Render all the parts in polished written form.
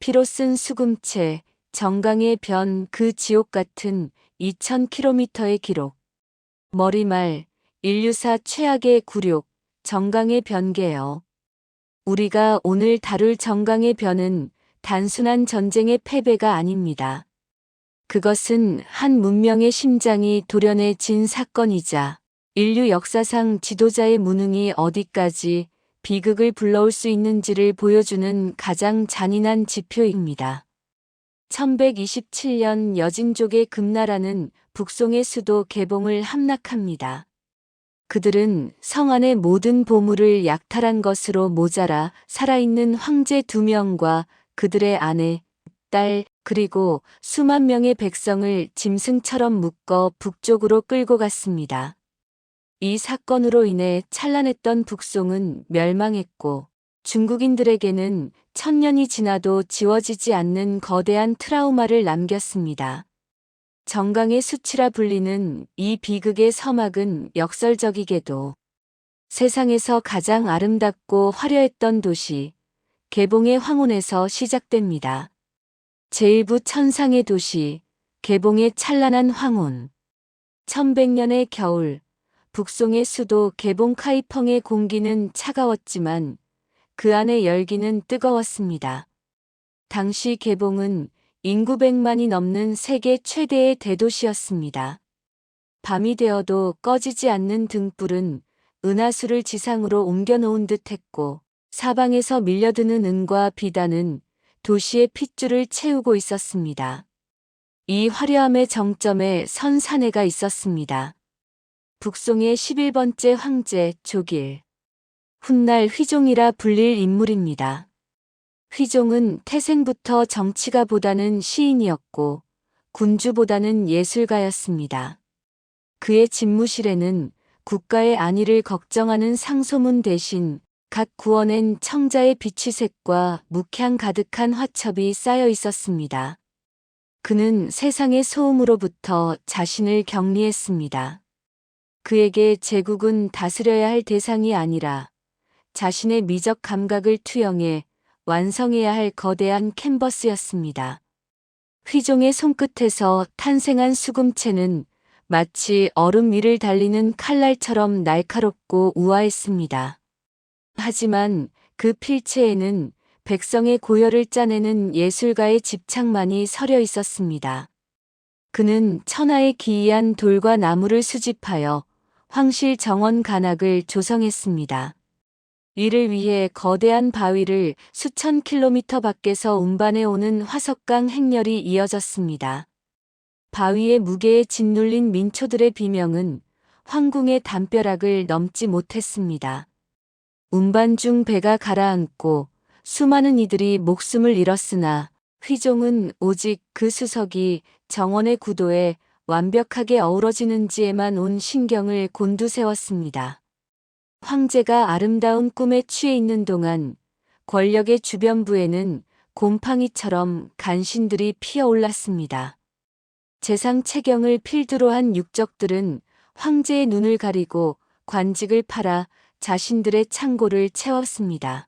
피로 쓴 수금체, 정강의 변 그 지옥 같은 2000km의 기록. 머리말, 인류사 최악의 굴욕, 정강의 변개요. 우리가 오늘 다룰 정강의 변은 단순한 전쟁의 패배가 아닙니다. 그것은 한 문명의 심장이 도련해진 사건이자 인류 역사상 지도자의 무능이 어디까지 비극을 불러올 수 있는지를 보여주는 가장 잔인한 지표입니다. 1127년 여진족의 금나라는 북송의 수도 개봉을 함락합니다. 그들은 성 안의 모든 보물을 약탈한 것으로 모자라 살아있는 황제 2명과 그들의 아내, 딸, 그리고 수만 명의 백성을 짐승처럼 묶어 북쪽으로 끌고 갔습니다. 이 사건으로 인해 찬란했던 북송은 멸망했고 중국인들에게는 1000년이 지나도 지워지지 않는 거대한 트라우마를 남겼습니다. 정강의 수치라 불리는 이 비극의 서막은 역설적이게도 세상에서 가장 아름답고 화려했던 도시, 개봉의 황혼에서 시작됩니다. 제1부 천상의 도시, 개봉의 찬란한 황혼. 1100년의 겨울, 북송의 수도 개봉 카이펑의 공기는 차가웠지만 그 안의 열기는 뜨거웠습니다. 당시 개봉은 인구 100만이 넘는 세계 최대의 대도시였습니다. 밤이 되어도 꺼지지 않는 등불은 은하수를 지상으로 옮겨놓은 듯했고 사방에서 밀려드는 은과 비단은 도시의 핏줄을 채우고 있었습니다. 이 화려함의 정점에 선 사내가 있었습니다. 북송의 11번째 황제 조길. 훗날 휘종이라 불릴 인물입니다. 휘종은 태생부터 정치가보다는 시인이었고 군주보다는 예술가였습니다. 그의 집무실에는 국가의 안위를 걱정하는 상소문 대신 각 구워낸 청자의 비취색과 묵향 가득한 화첩이 쌓여 있었습니다. 그는 세상의 소음으로부터 자신을 격리했습니다. 그에게 제국은 다스려야 할 대상이 아니라 자신의 미적 감각을 투영해 완성해야 할 거대한 캔버스였습니다. 휘종의 손끝에서 탄생한 수금체는 마치 얼음 위를 달리는 칼날처럼 날카롭고 우아했습니다. 하지만 그 필체에는 백성의 고열을 짜내는 예술가의 집착만이 서려 있었습니다. 그는 천하의 기이한 돌과 나무를 수집하여 황실 정원 간악을 조성했습니다. 이를 위해 거대한 바위를 수천 킬로미터 밖에서 운반해 오는 화석강 행렬이 이어졌습니다. 바위의 무게에 짓눌린 민초들의 비명은 황궁의 담벼락을 넘지 못했습니다. 운반 중 배가 가라앉고 수많은 이들이 목숨을 잃었으나 휘종은 오직 그 수석이 정원의 구도에 완벽하게 어우러지는지에만 온 신경을 곤두세웠습니다. 황제가 아름다운 꿈에 취해 있는 동안 권력의 주변부에는 곰팡이처럼 간신들이 피어올랐습니다. 재상 체경을 필두로 한 육적들은 황제의 눈을 가리고 관직을 팔아 자신들의 창고를 채웠습니다.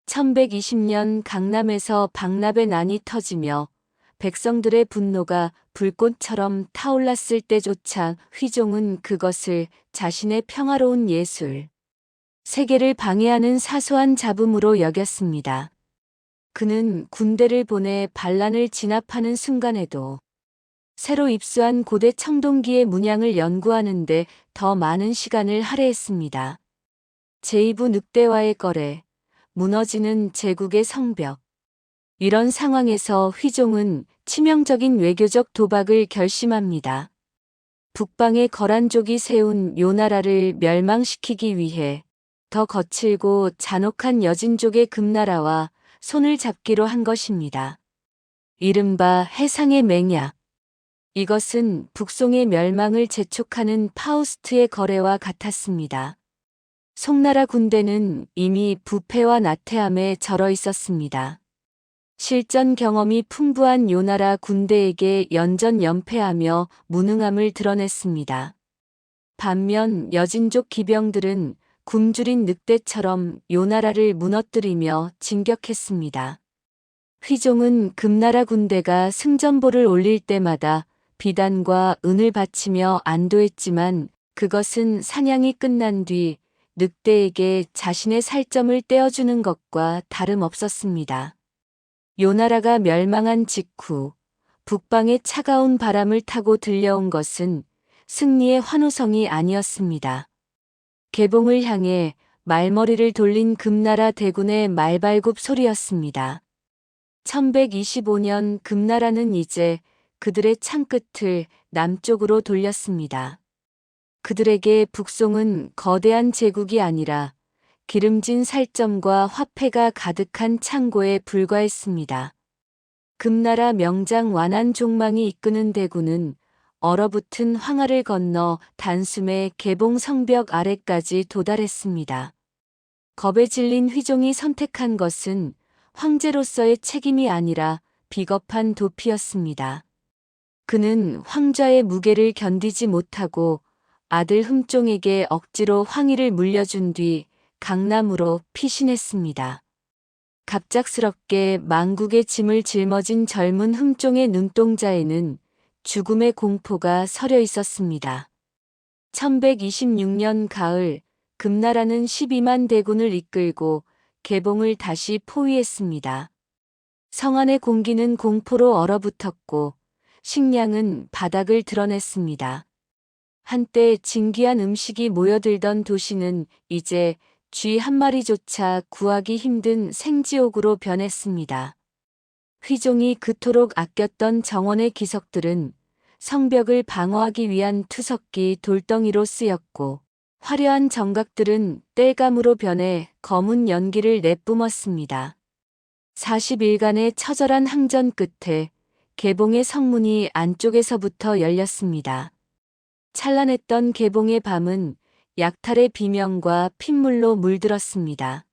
1120년 강남에서 박납의 난이 터지며 백성들의 분노가 불꽃처럼 타올랐을 때조차 휘종은 그것을 자신의 평화로운 예술, 세계를 방해하는 사소한 잡음으로 여겼습니다. 그는 군대를 보내 반란을 진압하는 순간에도 새로 입수한 고대 청동기의 문양을 연구하는데 더 많은 시간을 할애했습니다. 제2부 늑대와의 거래, 무너지는 제국의 성벽. 이런 상황에서 휘종은 치명적인 외교적 도박을 결심합니다. 북방의 거란족이 세운 요나라를 멸망시키기 위해 더 거칠고 잔혹한 여진족의 금나라와 손을 잡기로 한 것입니다. 이른바 해상의 맹약. 이것은 북송의 멸망을 재촉하는 파우스트의 거래와 같았습니다. 송나라 군대는 이미 부패와 나태함에 절어 있었습니다. 실전 경험이 풍부한 요나라 군대에게 연전연패하며 무능함을 드러냈습니다. 반면 여진족 기병들은 굶주린 늑대처럼 요나라를 무너뜨리며 진격했습니다. 휘종은 금나라 군대가 승전보를 올릴 때마다 비단과 은을 바치며 안도했지만 그것은 사냥이 끝난 뒤 늑대에게 자신의 살점을 떼어주는 것과 다름없었습니다. 요나라가 멸망한 직후 북방의 차가운 바람을 타고 들려온 것은 승리의 환호성이 아니었습니다. 개봉을 향해 말머리를 돌린 금나라 대군의 말발굽 소리였습니다. 1125년 금나라는 이제 그들의 창끝을 남쪽으로 돌렸습니다. 그들에게 북송은 거대한 제국이 아니라 기름진 살점과 화폐가 가득한 창고에 불과했습니다. 금나라 명장 완안종망이 이끄는 대군은 얼어붙은 황하를 건너 단숨에 개봉 성벽 아래까지 도달했습니다. 겁에 질린 휘종이 선택한 것은 황제로서의 책임이 아니라 비겁한 도피였습니다. 그는 황좌의 무게를 견디지 못하고 아들 흠종에게 억지로 황위를 물려준 뒤 강남으로 피신했습니다. 갑작스럽게 망국의 짐을 짊어진 젊은 흠종의 눈동자에는 죽음의 공포가 서려 있었습니다. 1126년 가을 금나라는 12만 대군을 이끌고 개봉을 다시 포위했습니다. 성안의 공기는 공포로 얼어붙었고 식량은 바닥을 드러냈습니다. 한때 진귀한 음식이 모여들던 도시는 이제 쥐 한 마리조차 구하기 힘든 생지옥으로 변했습니다. 휘종이 그토록 아꼈던 정원의 기석들은 성벽을 방어하기 위한 투석기 돌덩이로 쓰였고 화려한 정각들은 땔감으로 변해 검은 연기를 내뿜었습니다. 40일간의 처절한 항전 끝에 개봉의 성문이 안쪽에서부터 열렸습니다. 찬란했던 개봉의 밤은 약탈의 비명과 핏물로 물들었습니다.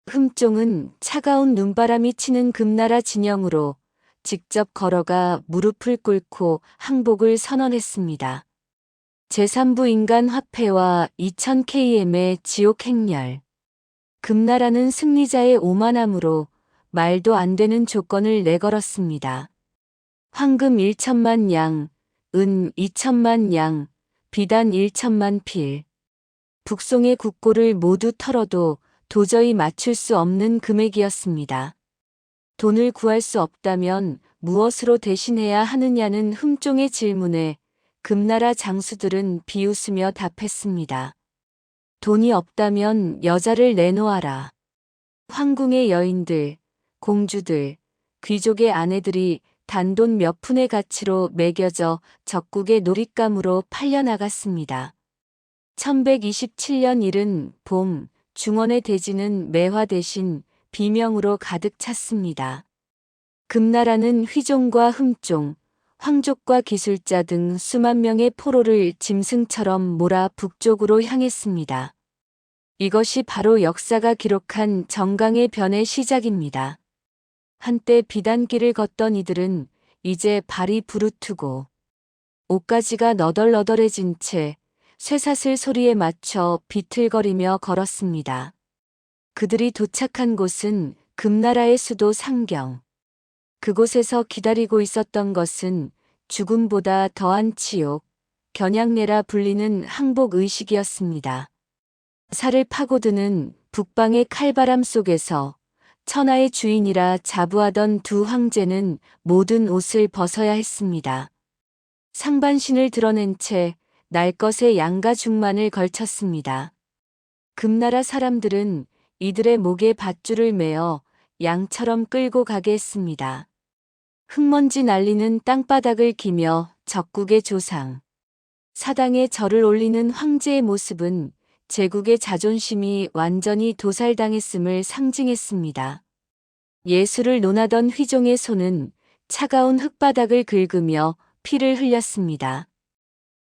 흠종은 차가운 눈바람이 치는 금나라 진영으로 직접 걸어가 무릎을 꿇고 항복을 선언했습니다. 제3부 인간 화폐와 2000km의 지옥 행렬. 금나라는 승리자의 오만함으로 말도 안 되는 조건을 내걸었습니다. 황금 1천만 양, 은 2천만 양, 비단 1천만 필. 북송의 국고를 모두 털어도 도저히 맞출 수 없는 금액이었습니다. 돈을 구할 수 없다면 무엇으로 대신해야 하느냐는 흠종의 질문에 금나라 장수들은 비웃으며 답했습니다. 돈이 없다면 여자를 내놓아라. 황궁의 여인들, 공주들, 귀족의 아내들이 단돈 몇 푼의 가치로 매겨져 적국의 놀잇감으로 팔려나갔습니다. 1127년 이른 봄, 중원의 대지는 매화 대신 비명으로 가득 찼습니다. 금나라는 휘종과 흠종, 황족과 기술자 등 수만 명의 포로를 짐승처럼 몰아 북쪽으로 향했습니다. 이것이 바로 역사가 기록한 정강의 변의 시작입니다. 한때 비단길을 걷던 이들은 이제 발이 부르트고 옷가지가 너덜너덜해진 채 쇠사슬 소리에 맞춰 비틀거리며 걸었습니다. 그들이 도착한 곳은 금나라의 수도 상경. 그곳에서 기다리고 있었던 것은 죽음보다 더한 치욕, 겨냥내라 불리는 항복의식이었습니다. 살을 파고드는 북방의 칼바람 속에서 천하의 주인이라 자부하던 두 황제는 모든 옷을 벗어야 했습니다. 상반신을 드러낸 채 날것의 양가 중만을 걸쳤습니다. 금나라 사람들은 이들의 목에 밧줄을 매어 양처럼 끌고 가게 했습니다. 흙먼지 날리는 땅바닥을 기며 적국의 조상, 사당에 절을 올리는 황제의 모습은 제국의 자존심이 완전히 도살당했음을 상징했습니다. 예술을 논하던 휘종의 손은 차가운 흙바닥을 긁으며 피를 흘렸습니다.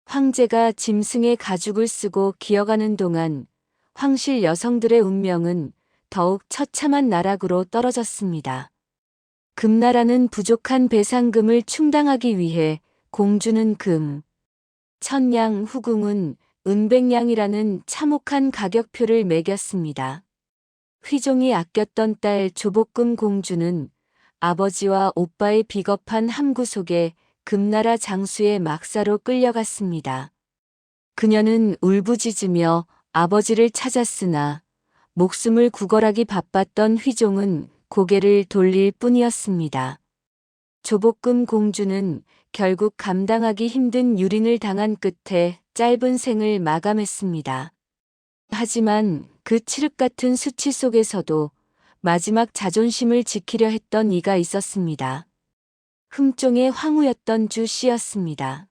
황제가 짐승의 가죽을 쓰고 기어가는 동안 황실 여성들의 운명은 더욱 처참한 나락으로 떨어졌습니다. 금나라는 부족한 배상금을 충당하기 위해 공주는 금, 1000냥, 후궁은 은백냥이라는 참혹한 가격표를 매겼습니다. 휘종이 아꼈던 딸 조복금 공주는 아버지와 오빠의 비겁한 함구 속에 금나라 장수의 막사로 끌려갔습니다. 그녀는 울부짖으며 아버지를 찾았으나 목숨을 구걸하기 바빴던 휘종은 고개를 돌릴 뿐이었습니다. 조복금 공주는 결국 감당하기 힘든 유린을 당한 끝에 짧은 생을 마감했습니다. 하지만 그 칠흑 같은 수치 속에서도 마지막 자존심을 지키려 했던 이가 있었습니다. 흠종의 황후였던 주씨였습니다.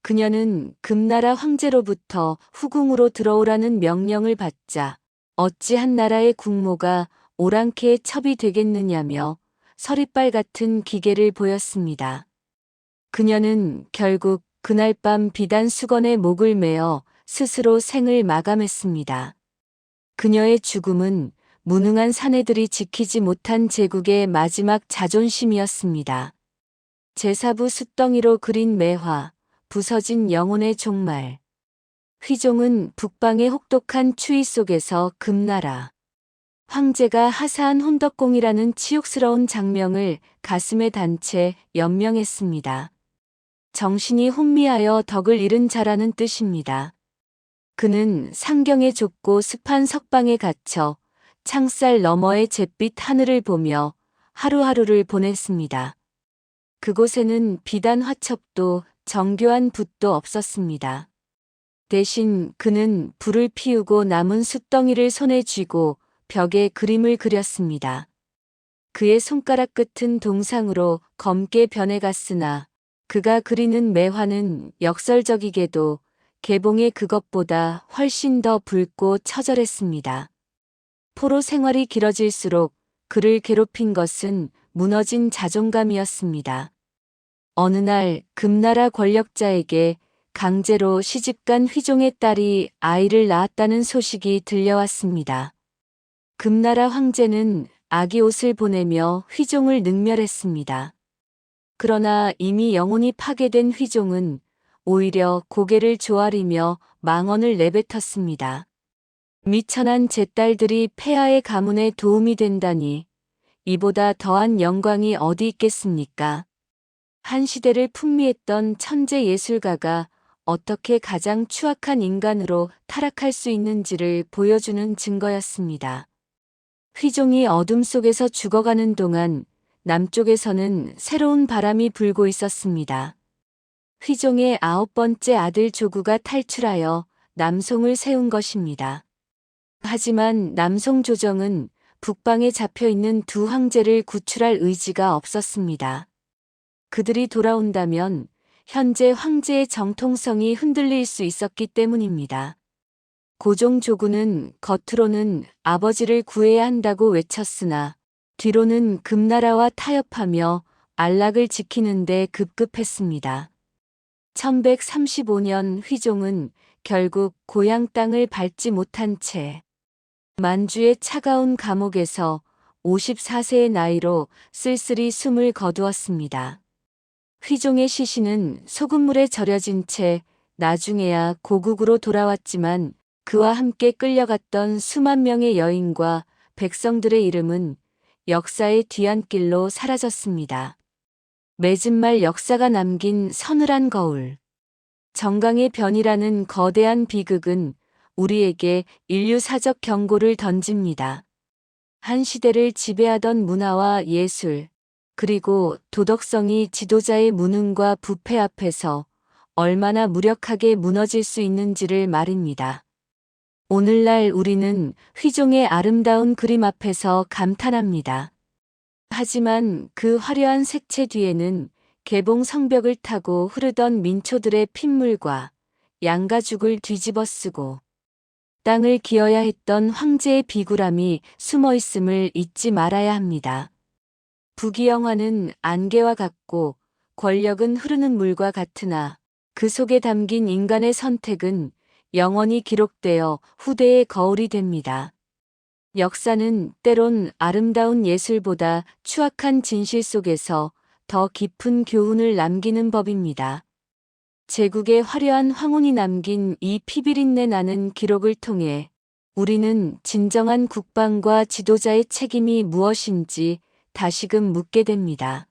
그녀는 금나라 황제로부터 후궁으로 들어오라는 명령을 받자 어찌한 나라의 국모가 오랑캐의 첩이 되겠느냐며 서리빨 같은 기계를 보였습니다. 그녀는 결국 그날 밤 비단 수건에 목을 매어 스스로 생을 마감했습니다. 그녀의 죽음은 무능한 사내들이 지키지 못한 제국의 마지막 자존심이었습니다. 제사부 숫덩이로 그린 매화, 부서진 영혼의 종말. 휘종은 북방의 혹독한 추위 속에서 금나라 황제가 하사한 혼덕공이라는 치욕스러운 장명을 가슴에 단 채 연명했습니다. 정신이 혼미하여 덕을 잃은 자라는 뜻입니다. 그는 상경의 좁고 습한 석방에 갇혀 창살 너머의 잿빛 하늘을 보며 하루하루를 보냈습니다. 그곳에는 비단 화첩도 정교한 붓도 없었습니다. 대신 그는 불을 피우고 남은 숫덩이를 손에 쥐고 벽에 그림을 그렸습니다. 그의 손가락 끝은 동상으로 검게 변해갔으나 그가 그리는 매화는 역설적이게도 개봉의 그것보다 훨씬 더 붉고 처절했습니다. 포로 생활이 길어질수록 그를 괴롭힌 것은 무너진 자존감이었습니다. 어느 날 금나라 권력자에게 강제로 시집간 휘종의 딸이 아이를 낳았다는 소식이 들려왔습니다. 금나라 황제는 아기 옷을 보내며 휘종을 능멸했습니다. 그러나 이미 영혼이 파괴된 휘종은 오히려 고개를 조아리며 망언을 내뱉었습니다. 미천한 제 딸들이 폐하의 가문에 도움이 된다니 이보다 더한 영광이 어디 있겠습니까? 한 시대를 풍미했던 천재 예술가가 어떻게 가장 추악한 인간으로 타락할 수 있는지를 보여주는 증거였습니다. 휘종이 어둠 속에서 죽어가는 동안 남쪽에서는 새로운 바람이 불고 있었습니다. 휘종의 9번째 아들 조구가 탈출하여 남송을 세운 것입니다. 하지만 남송 조정은 북방에 잡혀있는 두 황제를 구출할 의지가 없었습니다. 그들이 돌아온다면 현재 황제의 정통성이 흔들릴 수 있었기 때문입니다. 고종 조구는 겉으로는 아버지를 구해야 한다고 외쳤으나 뒤로는 금나라와 타협하며 안락을 지키는 데 급급했습니다. 1135년 휘종은 결국 고향 땅을 밟지 못한 채 만주의 차가운 감옥에서 54세의 나이로 쓸쓸히 숨을 거두었습니다. 휘종의 시신은 소금물에 절여진 채 나중에야 고국으로 돌아왔지만 그와 함께 끌려갔던 수만 명의 여인과 백성들의 이름은 역사의 뒤안길로 사라졌습니다. 맺은 말 역사가 남긴 서늘한 거울. 정강의 변이라는 거대한 비극은 우리에게 인류사적 경고를 던집니다. 한 시대를 지배하던 문화와 예술, 그리고 도덕성이 지도자의 무능과 부패 앞에서 얼마나 무력하게 무너질 수 있는지를 말입니다. 오늘날 우리는 휘종의 아름다운 그림 앞에서 감탄합니다. 하지만 그 화려한 색채 뒤에는 개봉 성벽을 타고 흐르던 민초들의 핏물과 양가죽을 뒤집어 쓰고 땅을 기어야 했던 황제의 비굴함이 숨어 있음을 잊지 말아야 합니다. 부귀영화는 안개와 같고 권력은 흐르는 물과 같으나 그 속에 담긴 인간의 선택은 영원히 기록되어 후대의 거울이 됩니다. 역사는 때론 아름다운 예술보다 추악한 진실 속에서 더 깊은 교훈을 남기는 법입니다. 제국의 화려한 황혼이 남긴 이 피비린내 나는 기록을 통해 우리는 진정한 국방과 지도자의 책임이 무엇인지 다시금 묻게 됩니다.